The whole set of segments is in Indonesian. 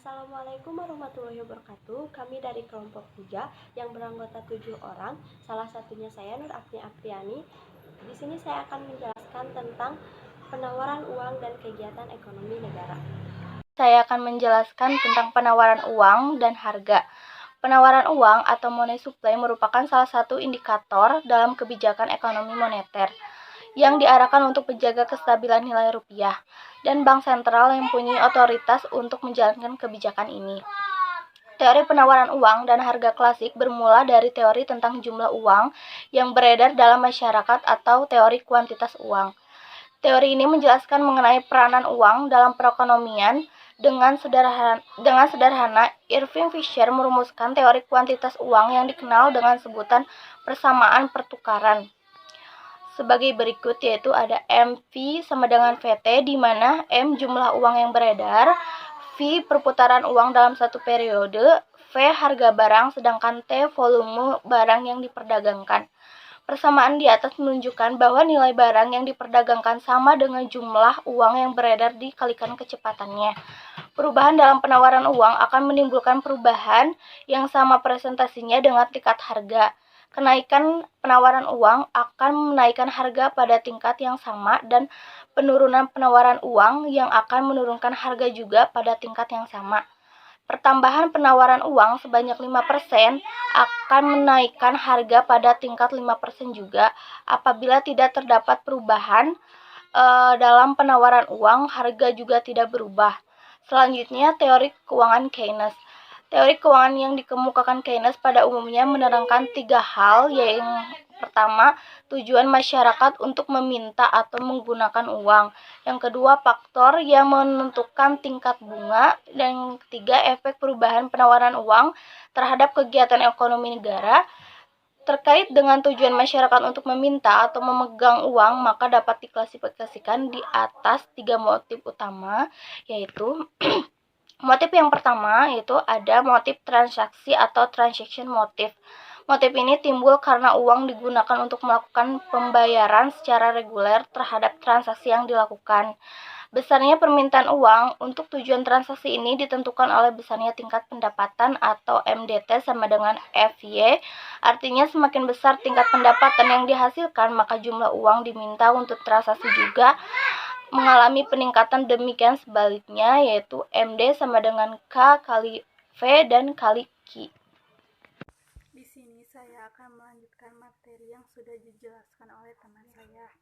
Assalamualaikum warahmatullahi wabarakatuh. Kami dari kelompok 3 yang beranggota 7 orang, salah satunya saya Nur Afni Apriani. Di sini saya akan menjelaskan tentang penawaran uang dan kegiatan ekonomi negara. Saya akan menjelaskan tentang penawaran uang dan harga. Penawaran uang atau money supply merupakan salah satu indikator dalam kebijakan ekonomi moneter yang diarahkan untuk menjaga kestabilan nilai rupiah, dan bank sentral yang mempunyai otoritas untuk menjalankan kebijakan ini. Teori penawaran uang dan harga klasik bermula dari teori tentang jumlah uang yang beredar dalam masyarakat atau teori kuantitas uang. Teori ini menjelaskan mengenai peranan uang dalam perekonomian. Dengan sederhana, Irving Fisher merumuskan teori kuantitas uang yang dikenal dengan sebutan persamaan pertukaran sebagai berikut, yaitu ada MV sama dengan VT, di mana M jumlah uang yang beredar, V perputaran uang dalam satu periode, V harga barang, sedangkan T volume barang yang diperdagangkan. Persamaan di atas menunjukkan bahwa nilai barang yang diperdagangkan sama dengan jumlah uang yang beredar dikalikan kecepatannya. Perubahan dalam penawaran uang akan menimbulkan perubahan yang sama presentasinya dengan tingkat harga. Kenaikan penawaran uang akan menaikkan harga pada tingkat yang sama, dan penurunan penawaran uang yang akan menurunkan harga juga pada tingkat yang sama. Pertambahan penawaran uang sebanyak 5% akan menaikkan harga pada tingkat 5% juga. Apabila tidak terdapat perubahan dalam penawaran uang, harga juga tidak berubah. Selanjutnya, teori keuangan Keynes. Teori keuangan yang dikemukakan Keynes pada umumnya menerangkan 3 hal, yaitu pertama, tujuan masyarakat untuk meminta atau menggunakan uang. Yang kedua, faktor yang menentukan tingkat bunga. Dan yang ketiga, efek perubahan penawaran uang terhadap kegiatan ekonomi negara. Terkait dengan tujuan masyarakat untuk meminta atau memegang uang, maka dapat diklasifikasikan di atas 3 motif utama, yaitu motif yang pertama yaitu ada motif transaksi atau transaction motif. Motif ini timbul karena uang digunakan untuk melakukan pembayaran secara reguler terhadap transaksi yang dilakukan. Besarnya permintaan uang untuk tujuan transaksi ini ditentukan oleh besarnya tingkat pendapatan atau MDT sama dengan FY. Artinya semakin besar tingkat pendapatan yang dihasilkan, maka jumlah uang diminta untuk transaksi juga mengalami peningkatan. Demikian sebaliknya, yaitu MD sama dengan K kali V dan kali Q. Di sini saya akan melanjutkan materi yang sudah dijelaskan oleh teman saya.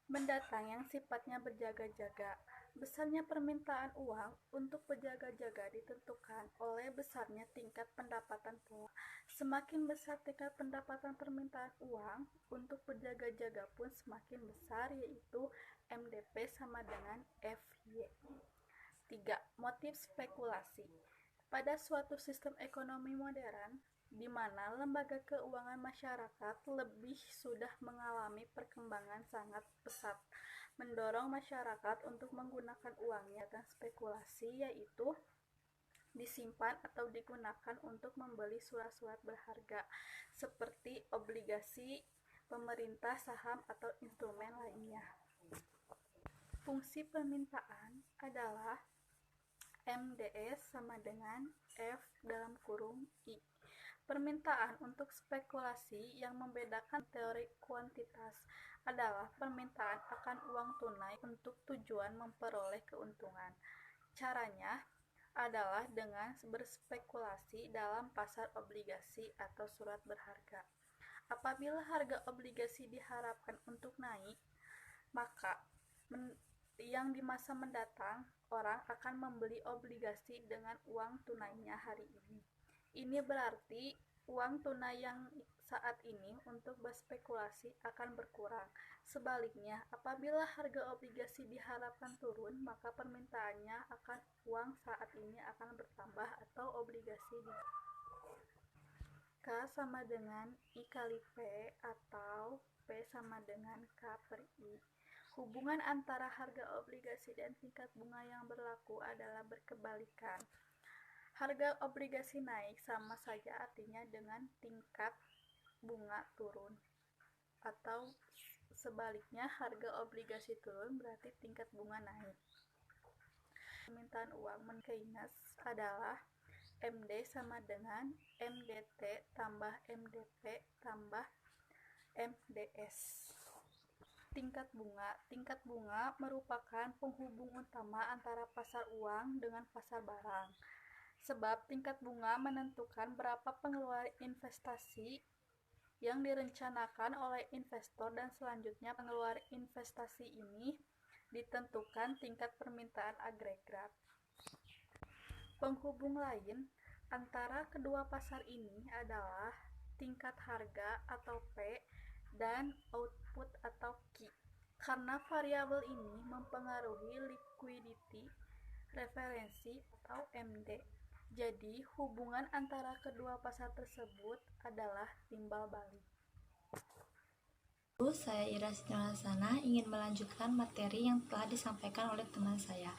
Mendatang yang sifatnya berjaga-jaga. Besarnya permintaan uang untuk berjaga-jaga ditentukan oleh besarnya tingkat pendapatan pula. Semakin besar tingkat pendapatan permintaan uang untuk berjaga-jaga pun semakin besar, yaitu MDP sama dengan FY. 3. Motif spekulasi. Pada suatu sistem ekonomi modern, di mana lembaga keuangan masyarakat lebih sudah mengalami perkembangan sangat pesat, mendorong masyarakat untuk menggunakan uangnya dan spekulasi, yaitu disimpan atau digunakan untuk membeli surat-surat berharga seperti obligasi pemerintah, saham, atau instrumen lainnya. Fungsi permintaan adalah MDS sama dengan F dalam kurung I. Permintaan untuk spekulasi yang membedakan teori kuantitas adalah permintaan akan uang tunai untuk tujuan memperoleh keuntungan. Caranya adalah dengan berspekulasi dalam pasar obligasi atau surat berharga. Apabila harga obligasi diharapkan untuk naik, maka yang di masa mendatang orang akan membeli obligasi dengan uang tunainya hari ini. Ini berarti uang tunai yang saat ini untuk berspekulasi akan berkurang. Sebaliknya, apabila harga obligasi diharapkan turun, maka permintaannya akan uang saat ini akan bertambah atau obligasi K sama dengan I kali P atau P sama dengan K per I. Hubungan antara harga obligasi dan tingkat bunga yang berlaku adalah berkebalikan. Harga obligasi naik sama saja artinya dengan tingkat bunga turun, atau sebaliknya harga obligasi turun berarti tingkat bunga naik. permintaan uang menurut Keynes adalah MD sama dengan MDT tambah MDP tambah MDS. Tingkat bunga. Tingkat bunga merupakan penghubung utama antara pasar uang dengan pasar barang. Sebab tingkat bunga menentukan berapa pengeluaran investasi yang direncanakan oleh investor dan selanjutnya pengeluaran investasi ini ditentukan tingkat permintaan agregat. Penghubung lain antara kedua pasar ini adalah tingkat harga atau P dan output atau Q. Karena variabel ini mempengaruhi liquidity referensi atau MD. Jadi, hubungan antara kedua pasar tersebut adalah timbal balik. Saya Ira Siti ingin melanjutkan materi yang telah disampaikan oleh teman saya,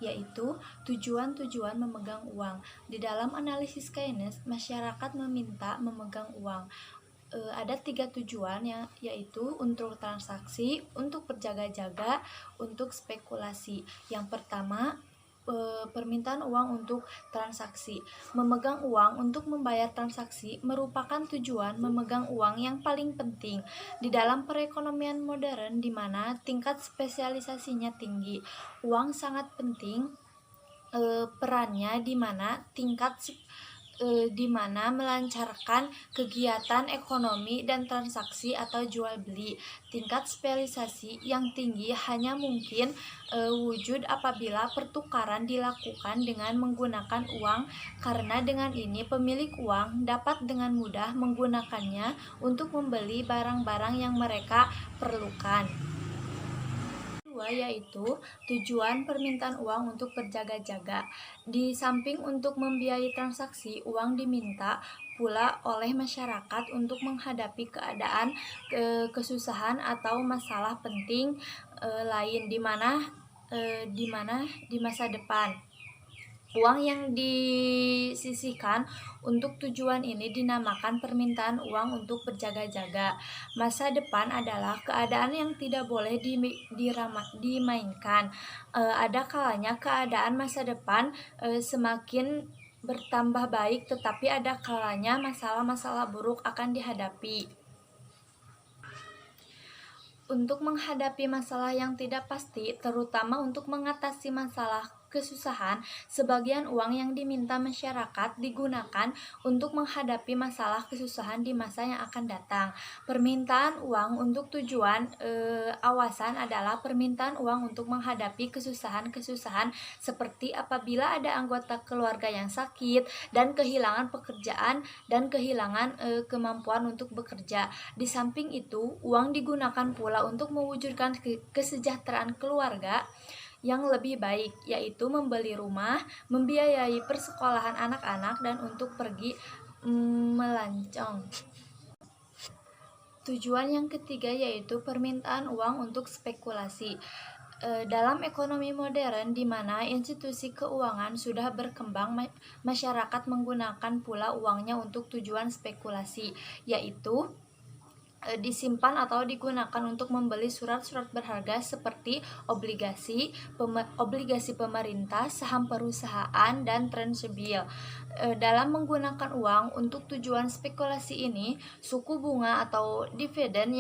yaitu tujuan-tujuan memegang uang. Di dalam analisis Keynes, masyarakat meminta memegang uang. Ada 3 tujuan, yaitu untuk transaksi, untuk berjaga-jaga, untuk spekulasi. Yang pertama, permintaan uang untuk transaksi. Memegang uang untuk membayar transaksi merupakan tujuan memegang uang yang paling penting di dalam perekonomian modern, di mana tingkat spesialisasinya tinggi. Uang sangat penting perannya di mana melancarkan kegiatan ekonomi dan transaksi atau jual beli. Tingkat spesialisasi yang tinggi hanya mungkin wujud apabila pertukaran dilakukan dengan menggunakan uang, karena dengan ini pemilik uang dapat dengan mudah menggunakannya untuk membeli barang-barang yang mereka perlukan. Yaitu tujuan permintaan uang untuk berjaga-jaga. Di samping untuk membiayai transaksi, uang diminta pula oleh masyarakat untuk menghadapi keadaan kesusahan atau masalah penting lain di mana di masa depan. Uang yang disisihkan untuk tujuan ini dinamakan permintaan uang untuk berjaga-jaga. Masa depan adalah keadaan yang tidak boleh dimainkan. Ada kalanya keadaan masa depan semakin bertambah baik, tetapi ada kalanya masalah-masalah buruk akan dihadapi. Untuk menghadapi masalah yang tidak pasti, terutama untuk mengatasi masalah kesusahan, sebagian uang yang diminta masyarakat digunakan untuk menghadapi masalah kesusahan di masa yang akan datang. Permintaan uang untuk tujuan awasan adalah permintaan uang untuk menghadapi kesusahan-kesusahan seperti apabila ada anggota keluarga yang sakit dan kehilangan pekerjaan dan kehilangan kemampuan untuk bekerja. Di samping itu, uang digunakan pula untuk mewujudkan kesejahteraan keluarga yang lebih baik, yaitu membeli rumah, membiayai persekolahan anak-anak, dan untuk pergi melancong. Tujuan yang ketiga yaitu permintaan uang untuk spekulasi. Dalam ekonomi modern di mana institusi keuangan sudah berkembang, masyarakat menggunakan pula uangnya untuk tujuan spekulasi, yaitu disimpan atau digunakan untuk membeli surat-surat berharga seperti obligasi pemerintah, saham perusahaan, dan treasury. Dalam menggunakan uang untuk tujuan spekulasi ini, suku bunga atau dividen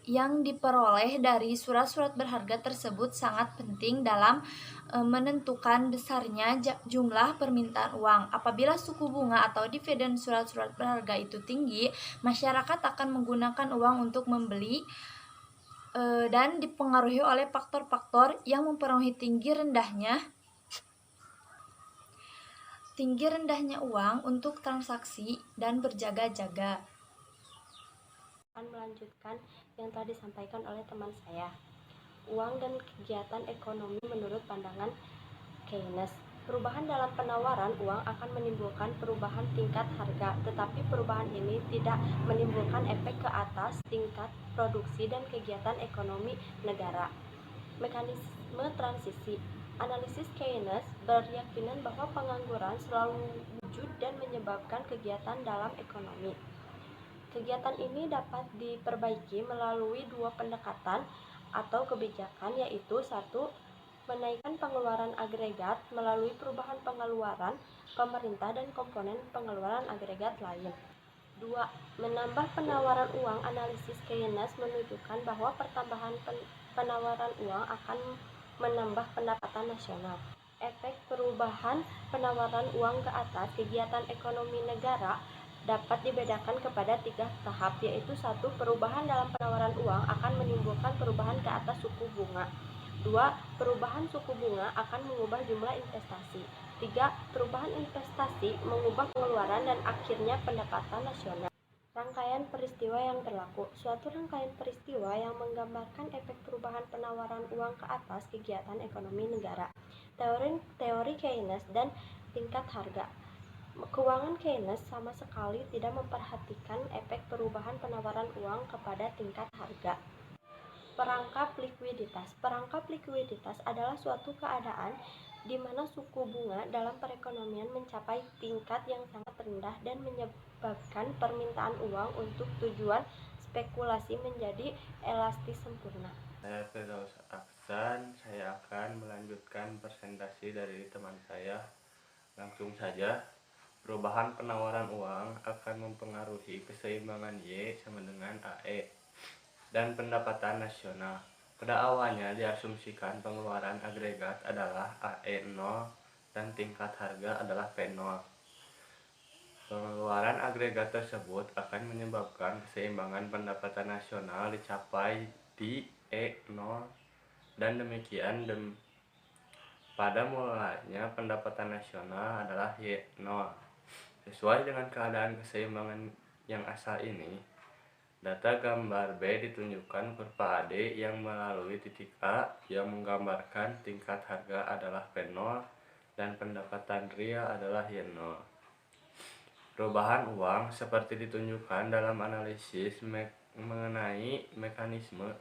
yang diperoleh dari surat-surat berharga tersebut sangat penting dalam menentukan besarnya jumlah permintaan uang. Apabila suku bunga atau dividen surat-surat berharga itu tinggi, masyarakat akan menggunakan uang untuk membeli dan dipengaruhi oleh faktor-faktor yang mempengaruhi tinggi rendahnya uang untuk transaksi dan berjaga-jaga. Akan melanjutkan yang telah disampaikan oleh teman saya. Uang dan kegiatan ekonomi menurut pandangan Keynes. Perubahan dalam penawaran uang akan menimbulkan perubahan tingkat harga, tetapi perubahan ini tidak menimbulkan efek ke atas tingkat produksi dan kegiatan ekonomi negara. Mekanisme transisi. Analisis Keynes berkeyakinan bahwa pengangguran selalu wujud dan menyebabkan kegiatan dalam ekonomi. Kegiatan ini dapat diperbaiki melalui 2 pendekatan atau kebijakan, yaitu 1. menaikkan pengeluaran agregat melalui perubahan pengeluaran pemerintah dan komponen pengeluaran agregat lain. 2. Menambah penawaran uang. Analisis Keynes menunjukkan bahwa pertambahan penawaran uang akan menambah pendapatan nasional. Efek perubahan penawaran uang ke atas kegiatan ekonomi negara dapat dibedakan kepada 3 tahap, yaitu 1. Perubahan dalam penawaran uang akan menimbulkan perubahan ke atas suku bunga. 2. Perubahan suku bunga akan mengubah jumlah investasi. 3. Perubahan investasi mengubah pengeluaran dan akhirnya pendapatan nasional. Rangkaian peristiwa yang berlaku. Suatu rangkaian peristiwa yang menggambarkan efek perubahan penawaran uang ke atas kegiatan ekonomi negara. Teori Keynes dan tingkat harga. Keuangan Keynes sama sekali tidak memperhatikan efek perubahan penawaran uang kepada tingkat harga. Perangkap likuiditas. Perangkap likuiditas adalah suatu keadaan di mana suku bunga dalam perekonomian mencapai tingkat yang sangat rendah dan menyebabkan permintaan uang untuk tujuan spekulasi menjadi elastis sempurna. Saya Firdaus Aksan, saya akan melanjutkan presentasi dari teman saya. Langsung saja, perubahan penawaran uang akan mempengaruhi keseimbangan Y sama dengan AE dan pendapatan nasional. Pada awalnya diasumsikan pengeluaran agregat adalah AE 0 dan tingkat harga adalah P0. Pengeluaran agregat tersebut akan menyebabkan keseimbangan pendapatan nasional dicapai di E0 dan demikian pada mulanya pendapatan nasional adalah Y0. Sesuai dengan keadaan keseimbangan yang asal ini, data gambar B ditunjukkan kurva AD yang melalui titik A yang menggambarkan tingkat harga adalah P0 dan pendapatan real adalah Y0. Perubahan uang seperti ditunjukkan dalam analisis mengenai mekanisme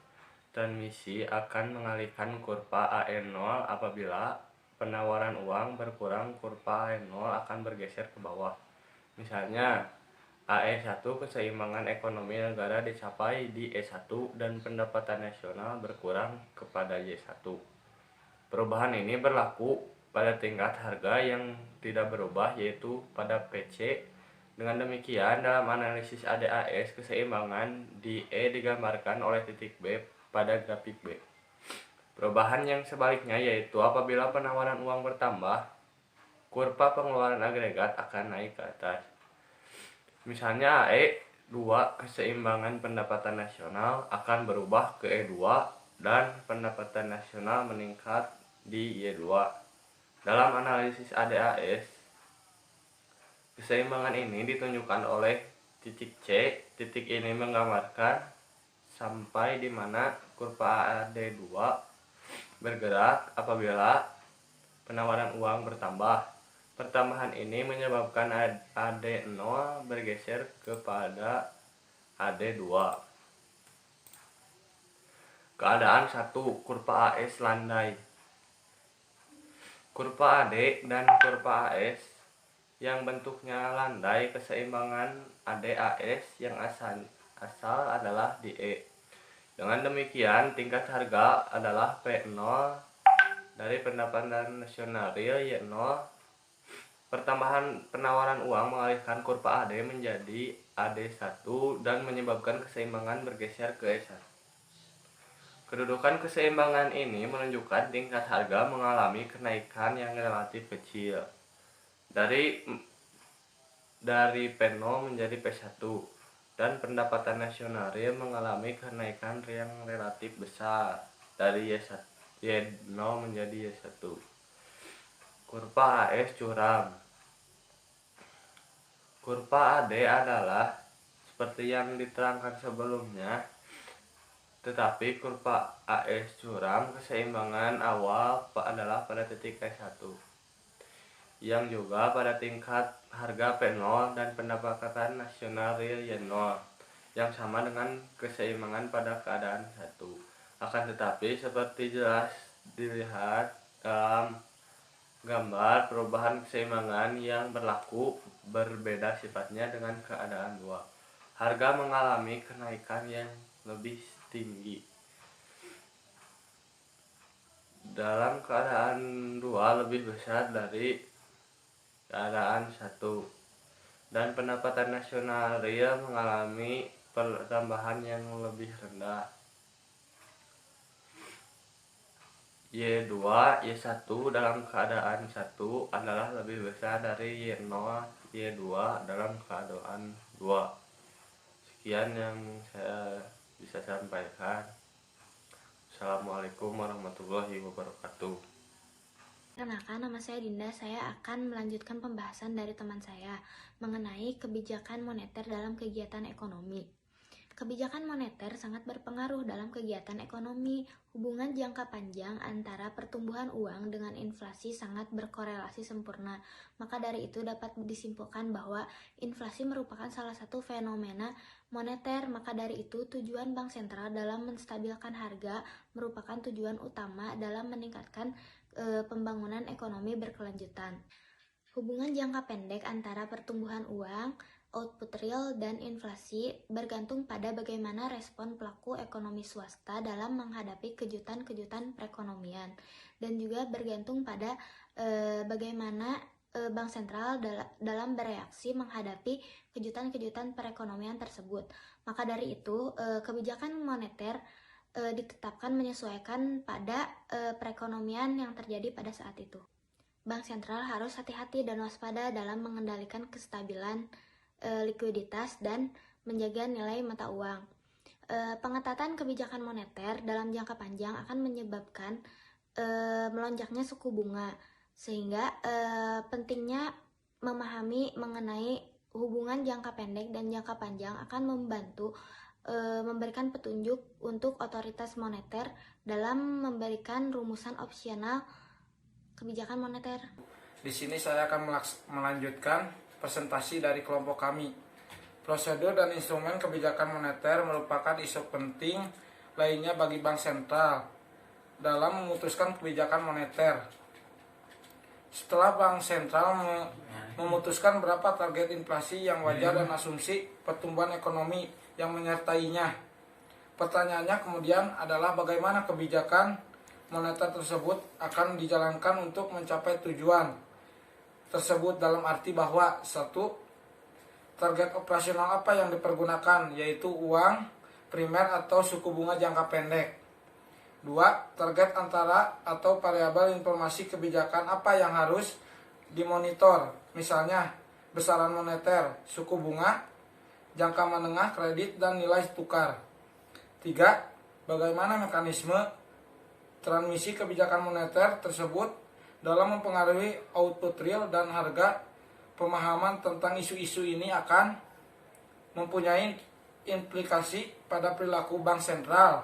transmisi akan mengalihkan kurva AE0 apabila penawaran uang berkurang, kurva AE0 akan bergeser ke bawah. Misalnya, AE1 keseimbangan ekonomi negara dicapai di E1 dan pendapatan nasional berkurang kepada Y1. Perubahan ini berlaku pada tingkat harga yang tidak berubah, yaitu pada PC. Dengan demikian, dalam analisis ADAS, keseimbangan di E digambarkan oleh titik B pada grafik B. Perubahan yang sebaliknya yaitu apabila penawaran uang bertambah, kurva pengeluaran agregat akan naik ke atas. Misalnya AE2 keseimbangan pendapatan nasional akan berubah ke E2 dan pendapatan nasional meningkat di Y2. Dalam analisis ADAS, keseimbangan ini ditunjukkan oleh titik C. Titik ini menggambarkan sampai di mana kurva AD2 bergerak apabila penawaran uang bertambah. Pertambahan ini menyebabkan AD0 bergeser kepada AD2. Keadaan 1. Kurva AS landai. Kurva AD dan kurva AS yang bentuknya landai, keseimbangan ADAS yang asal adalah di E. Dengan demikian, tingkat harga adalah P0 dari pendapatan nasional real Y0. Pertambahan penawaran uang mengalihkan kurva AD menjadi AD1 dan menyebabkan keseimbangan bergeser ke E1. Kedudukan keseimbangan ini menunjukkan tingkat harga mengalami kenaikan yang relatif kecil dari P0 menjadi P1 dan pendapatan nasional real mengalami kenaikan yang relatif besar dari Y0 menjadi Y1. Kurva AS curam. Kurva AD adalah seperti yang diterangkan sebelumnya, tetapi kurva AS curam keseimbangan awal adalah pada titik E1, yang juga pada tingkat harga P0 dan pendapatan nasional real Y0, yang sama dengan keseimbangan pada keadaan 1. Akan tetapi, seperti jelas dilihat dalam gambar, perubahan keseimbangan yang berlaku berbeda sifatnya dengan keadaan 2. Harga mengalami kenaikan yang lebih tinggi dalam keadaan 2 lebih besar dari keadaan 1, dan pendapatan nasional real mengalami pertambahan yang lebih rendah. Y2, Y1 dalam keadaan 1 adalah lebih besar dari Y0, Y2 dalam keadaan 2. Sekian yang saya bisa sampaikan. Assalamualaikum warahmatullahi wabarakatuh. Perkenalkan, nama saya Dinda. Saya akan melanjutkan pembahasan dari teman saya mengenai kebijakan moneter dalam kegiatan ekonomi. Kebijakan moneter sangat berpengaruh dalam kegiatan ekonomi. Hubungan jangka panjang antara pertumbuhan uang dengan inflasi sangat berkorelasi sempurna. Maka dari itu dapat disimpulkan bahwa inflasi merupakan salah satu fenomena moneter. Maka dari itu tujuan Bank Sentral dalam menstabilkan harga merupakan tujuan utama dalam meningkatkan pembangunan ekonomi berkelanjutan. Hubungan jangka pendek antara pertumbuhan uang, output real, dan inflasi bergantung pada bagaimana respon pelaku ekonomi swasta dalam menghadapi kejutan-kejutan perekonomian, dan juga bergantung pada bagaimana Bank Sentral dalam bereaksi menghadapi kejutan-kejutan perekonomian tersebut. Maka dari itu, kebijakan moneter ditetapkan menyesuaikan pada perekonomian yang terjadi pada saat itu. Bank Sentral harus hati-hati dan waspada dalam mengendalikan kestabilan likuiditas dan menjaga nilai mata uang. Pengetatan kebijakan moneter dalam jangka panjang akan menyebabkan melonjaknya suku bunga, sehingga pentingnya memahami mengenai hubungan jangka pendek dan jangka panjang akan membantu memberikan petunjuk untuk otoritas moneter dalam memberikan rumusan opsional kebijakan moneter. Di sini saya akan melanjutkan presentasi dari kelompok kami. Prosedur dan instrumen kebijakan moneter merupakan isu penting lainnya bagi Bank Sentral dalam memutuskan kebijakan moneter. Setelah Bank Sentral memutuskan berapa target inflasi yang wajar dan asumsi pertumbuhan ekonomi yang menyertainya, pertanyaannya kemudian adalah bagaimana kebijakan moneter tersebut akan dijalankan untuk mencapai tujuan tersebut, dalam arti bahwa 1. Target operasional apa yang dipergunakan, yaitu uang primer atau suku bunga jangka pendek. 2. Target antara atau variabel informasi kebijakan apa yang harus dimonitor, misalnya besaran moneter, suku bunga, jangka menengah, kredit, dan nilai tukar. 3. Bagaimana mekanisme transmisi kebijakan moneter tersebut dalam mempengaruhi output real dan harga. Pemahaman tentang isu-isu ini akan mempunyai implikasi pada perilaku Bank Sentral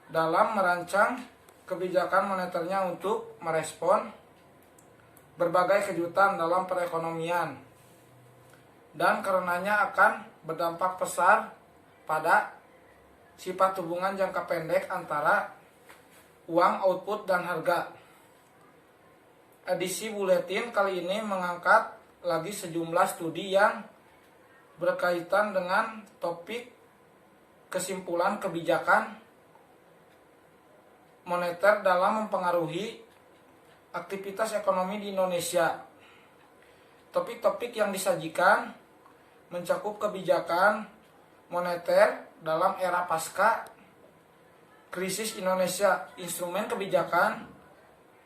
dalam merancang kebijakan moneternya untuk merespon berbagai kejutan dalam perekonomian, dan karenanya akan berdampak besar pada sifat hubungan jangka pendek antara uang, output, dan harga. Edisi buletin kali ini mengangkat lagi sejumlah studi yang berkaitan dengan topik kesimpulan kebijakan moneter dalam mempengaruhi aktivitas ekonomi di Indonesia. Topik-topik yang disajikan mencakup kebijakan moneter dalam era pasca krisis Indonesia, instrumen kebijakan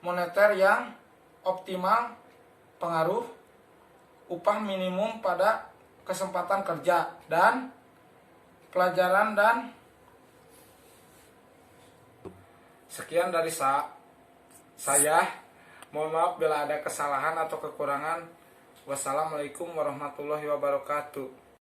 moneter yang optimal, pengaruh upah minimum pada kesempatan kerja, dan pelajaran. Dan sekian dari saya. Mohon maaf bila ada kesalahan atau kekurangan. Wassalamualaikum warahmatullahi wabarakatuh.